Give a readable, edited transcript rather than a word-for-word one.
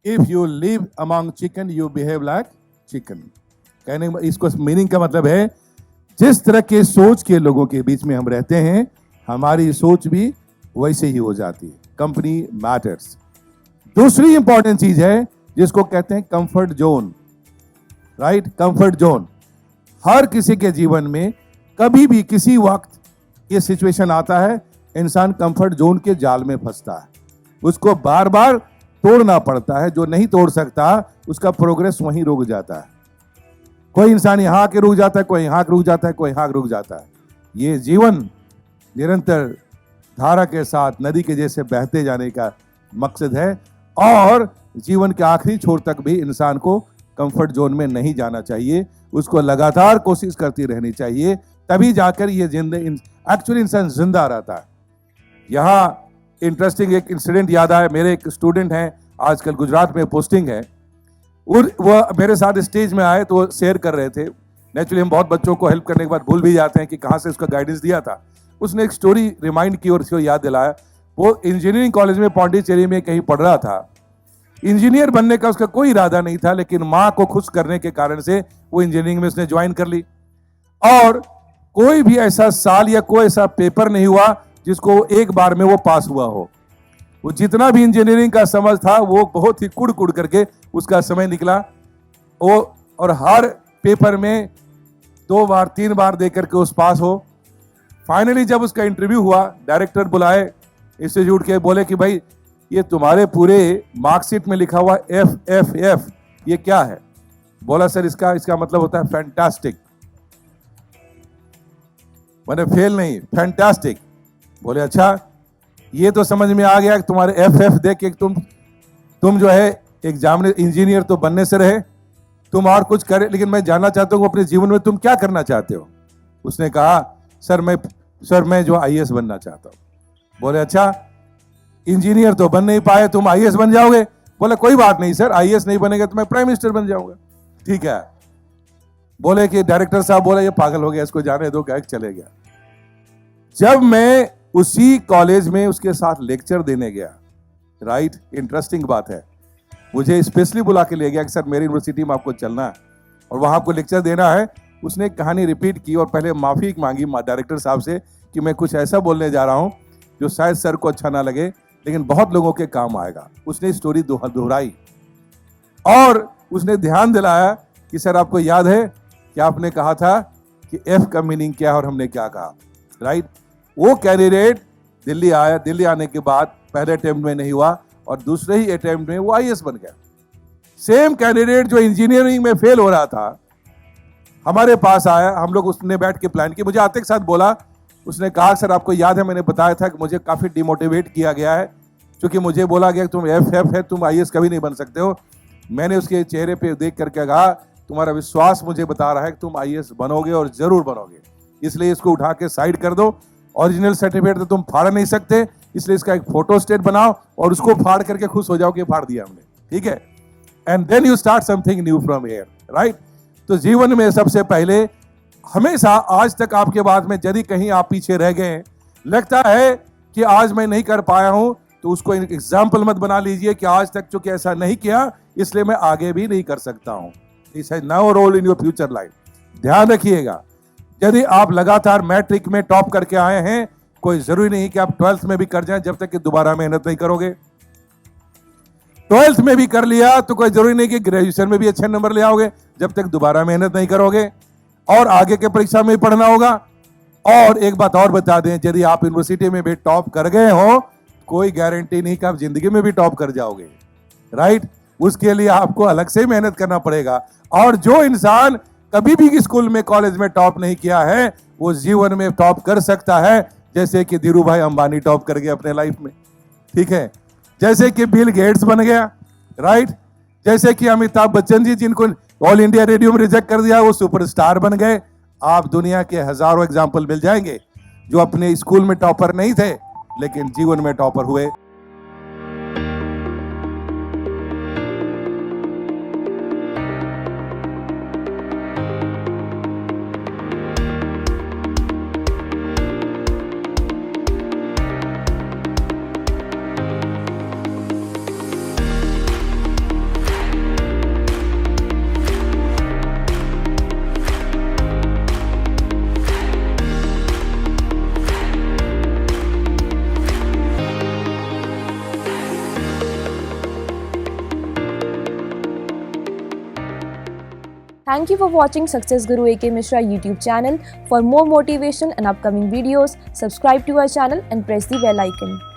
If you live among chicken you behave like chicken. कहने इसको meaning का मतलब है जिस तरह के सोच के लोगों के बीच में हम रहते हैं हमारी सोच भी वैसे ही हो जाती है। Company matters. दूसरी इंपॉर्टेंट चीज है जिसको कहते हैं comfort zone, right. Comfort zone हर किसी के जीवन में कभी भी किसी वक्त ये सिचुएशन आता है, इंसान कंफर्ट जोन के जाल में फंसता है, उसको बार बार तोड़ना पड़ता है। जो नहीं तोड़ सकता उसका प्रोग्रेस वहीं रुक जाता है। कोई इंसान यहाँ के रुक जाता है, कोई यहाँ रुक जाता है, कोई यहाँ रुक जाता है। ये जीवन निरंतर धारा के साथ नदी के जैसे बहते जाने का मकसद है और जीवन के आखिरी छोर तक भी इंसान को कंफर्ट जोन में नहीं जाना चाहिए, उसको लगातार कोशिश करती रहनी चाहिए, तभी जाकर ये एक्चुअली इंसान जिंदा रहता है। यहाँ इंटरेस्टिंग एक इंसिडेंट याद आया। मेरे एक स्टूडेंट हैं, आजकल गुजरात में पोस्टिंग है, और वो मेरे साथ स्टेज में आए तो वो शेयर कर रहे थे। नेचुरली हम बहुत बच्चों को हेल्प करने के बाद भूल भी जाते हैं कि कहाँ से उसका गाइडेंस दिया था। उसने एक स्टोरी रिमाइंड की और उसको याद दिलाया। वो इंजीनियरिंग कॉलेज में पौंडीचेरी में कहीं पढ़ रहा था। इंजीनियर बनने का उसका कोई इरादा नहीं था, लेकिन माँ को खुश करने के कारण से वो इंजीनियरिंग में उसने ज्वाइन कर ली। और कोई भी ऐसा साल या कोई ऐसा पेपर नहीं हुआ जिसको एक बार में वो पास हुआ हो। वो जितना भी इंजीनियरिंग का समझ था वो बहुत ही कुड़ कुड़ करके उसका समय निकला। वो और हर पेपर में 2 बार 3 बार दे करके उस पास हो। फाइनली जब उसका इंटरव्यू हुआ, डायरेक्टर बुलाए इंस्टीट्यूट के, बोले कि भाई ये तुम्हारे पूरे मार्कशीट में लिखा हुआ FFF ये क्या है? बोला सर इसका मतलब होता है फैंटास्टिक। मैंने फेल नहीं, फैंटास्टिक। बोले अच्छा, ये तो समझ में आ गया कि तुम्हारे FF देख के तुम जो है एग्जामिनर इंजीनियर तो बनने से रहे, तुम और कुछ करे, लेकिन मैं जानना चाहता हूँ अपने जीवन में तुम क्या करना चाहते हो? उसने कहा सर मैं जो IAS बनना चाहता हूँ। बोले अच्छा, इंजीनियर तो बन नहीं पाए, तुम IAS बन जाओगे? बोले कोई बात नहीं सर, IAS नहीं बनेगा तो मैं प्राइम मिनिस्टर बन जाऊंगा। ठीक है। बोले कि डायरेक्टर साहब बोले ये पागल हो गया, इसको जाने दो, गायक चले गया। जब मैं उसी कॉलेज में उसके साथ लेक्चर देने गया, राइट, इंटरेस्टिंग बात है, मुझे स्पेशली बुला के ले गया कि सर मेरी यूनिवर्सिटी में आपको चलना है और वहां आपको लेक्चर देना है। उसने कहानी रिपीट की और पहले माफी मांगी डायरेक्टर साहब से कि मैं कुछ ऐसा बोलने जा रहा हूं जो शायद सर को अच्छा ना लगे, लेकिन बहुत लोगों के काम आएगा। उसने स्टोरी दोहराई और उसने ध्यान दिलाया कि सर आपको याद है कि आपने कहा था कि F का मीनिंग क्या है और हमने क्या कहा, राइट। वो कैंडिडेट दिल्ली आया। दिल्ली आने के बाद पहले अटेम्प्ट में नहीं हुआ और दूसरे ही अटेम्प्ट में वो IAS बन गया। सेम कैंडिडेट जो इंजीनियरिंग में फेल हो रहा था हमारे पास आया। हम लोग उसने बैठ के प्लान किया। मुझे आते के साथ बोला, उसने कहा सर आपको याद है मैंने बताया था कि मुझे काफी डिमोटिवेट किया गया है क्योंकि मुझे बोला गया कि तुम FF है, तुम IAS कभी नहीं बन सकते हो। मैंने उसके चेहरे पे देख करके कहा तुम्हारा विश्वास मुझे बता रहा है कि तुम IAS बनोगे और जरूर बनोगे, इसलिए इसको उठा के साइड कर दो। ओरिजिनल सर्टिफिकेट तो तुम फाड़ नहीं सकते, इसलिए इसका एक फोटो स्टेट बनाओ और उसको फाड़ करके खुश हो जाओ कि फाड़ दिया हमने, ठीक है। And then you start something new from here, right. तो जीवन में सबसे पहले हमेशा आज तक आपके बाद में यदि कहीं आप पीछे रह गए, लगता है कि आज मैं नहीं कर पाया हूं, तो उसको एक एग्जाम्पल मत बना लीजिए कि आज तक चूंकि ऐसा नहीं किया इसलिए मैं आगे भी नहीं कर सकता हूं। This has no role in your future life. ध्यान रखिएगा, यदि आप लगातार मैट्रिक में टॉप करके आए हैं, कोई जरूरी नहीं कि आप 12th में भी कर जाएं जब तक कि दोबारा मेहनत नहीं करोगे। 12th में भी कर लिया तो कोई जरूरी नहीं कि ग्रेजुएशन में भी अच्छे नंबर ले आओगे जब तक दोबारा मेहनत नहीं करोगे, और आगे के परीक्षा में भी पढ़ना होगा। और एक बात और बता दें, यदि आप यूनिवर्सिटी में भी टॉप कर गए हो, कोई गारंटी नहीं कि आप जिंदगी में भी टॉप कर जाओगे, राइट। उसके लिए आपको अलग से मेहनत करना पड़ेगा। और जो इंसान कभी भी स्कूल में कॉलेज में टॉप नहीं किया है वो जीवन में टॉप कर सकता है, जैसे कि धीरू भाई अंबानी टॉप कर गए अपने लाइफ में, ठीक है। जैसे कि बिल गेट्स बन गया, राइट। जैसे कि अमिताभ बच्चन जी, जिनको ऑल इंडिया रेडियो में रिजेक्ट कर दिया, वो सुपरस्टार बन गए। आप दुनिया के हजारों एग्जाम्पल मिल जाएंगे जो अपने स्कूल में टॉपर नहीं थे लेकिन जीवन में टॉपर हुए। Thank you for watching Success Guru AK Mishra YouTube channel. For more motivation and upcoming videos, subscribe to our channel and press the bell icon.